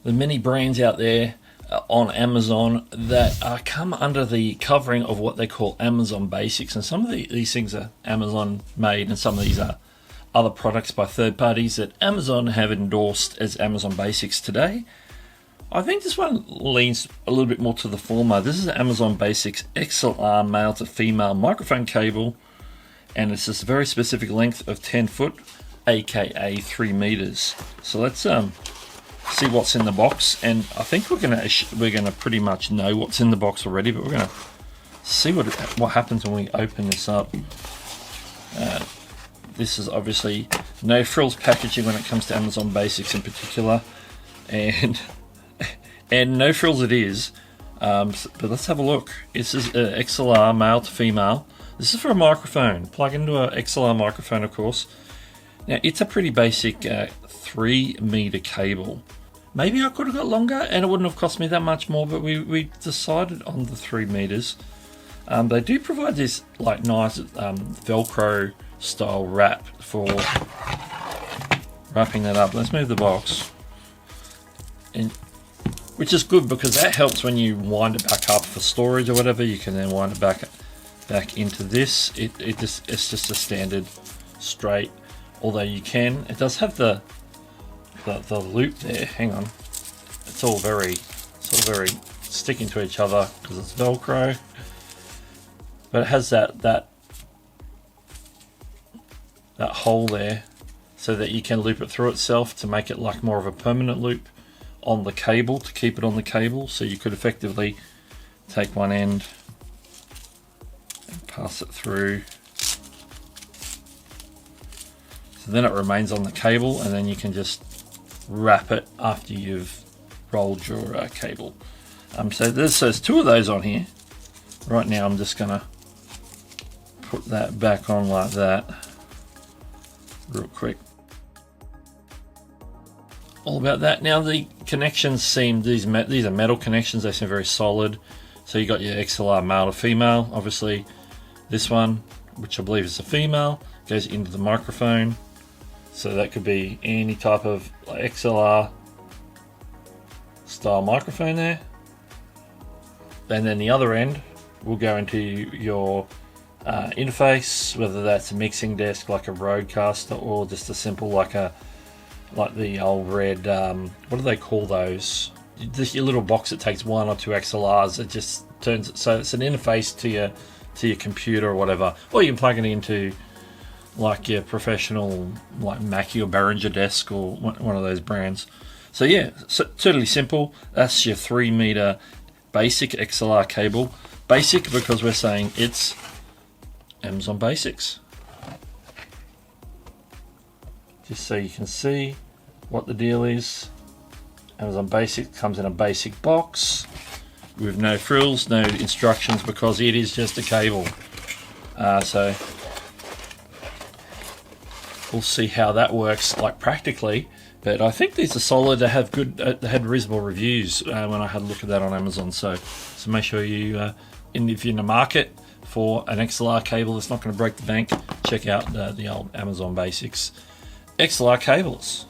the many brands out there on Amazon that come under the covering of what they call Amazon Basics, and some of these things are Amazon made, and some of these are other products by third parties that Amazon have endorsed as Amazon Basics today. I think this one leans a little bit more to the former. This is the Amazon Basics XLR male to female microphone cable, and it's this very specific length of 10 foot, aka 3 meters. So let's see what's in the box, and I think we're gonna pretty much know what's in the box already, but we're gonna see what happens when we open this up. This is obviously no frills packaging when it comes to Amazon Basics in particular, and no frills it is. But let's have a look. This is XLR male to female. This is for a microphone. Plug into a XLR microphone, of course. Now it's a pretty basic 3 meter cable. Maybe I could have got longer and it wouldn't have cost me that much more, but we decided on the 3 meters. They do provide this like nice Velcro style wrap for wrapping that up. Let's move the box, and which is good because that helps when you wind it back up for storage or whatever. You can then wind it back into this. It's just a standard straight. Although it does have the loop there. Hang on, it's all very sticking to each other because it's Velcro. But it has that hole there so that you can loop it through itself to make it like more of a permanent loop on the cable, to keep it on the cable. So you could effectively take one end and pass it through. So then it remains on the cable, and then you can just wrap it after you've rolled your cable. So there's 2 of those on here. Right now I'm just gonna put that back on like that real quick. All about that. Now the connections seem, these are metal connections, they seem very solid. So you got your XLR male to female. Obviously this one, which I believe is a female, goes into the microphone. So that could be any type of XLR style microphone there. And then the other end will go into your interface, whether that's a mixing desk like a Rodecaster, or just a simple like the old red, what do they call those? Just your little box that takes 1 or 2 XLRs. It just turns it so it's an interface to your computer or whatever, or you can plug it into like your professional like Mackie or Behringer desk or one of those brands. So yeah, totally simple. That's your 3 meter basic XLR cable. Basic because we're saying it's Amazon Basics. Just so you can see what the deal is. Amazon Basics comes in a basic box with no frills, no instructions, because it is just a cable. So we'll see how that works like practically. But I think these are solid. They have good, they had reasonable reviews when I had a look at that on Amazon. So make sure you, if you're in the market for an XLR cable that's not going to break the bank, check out the old Amazon Basics XLR cables.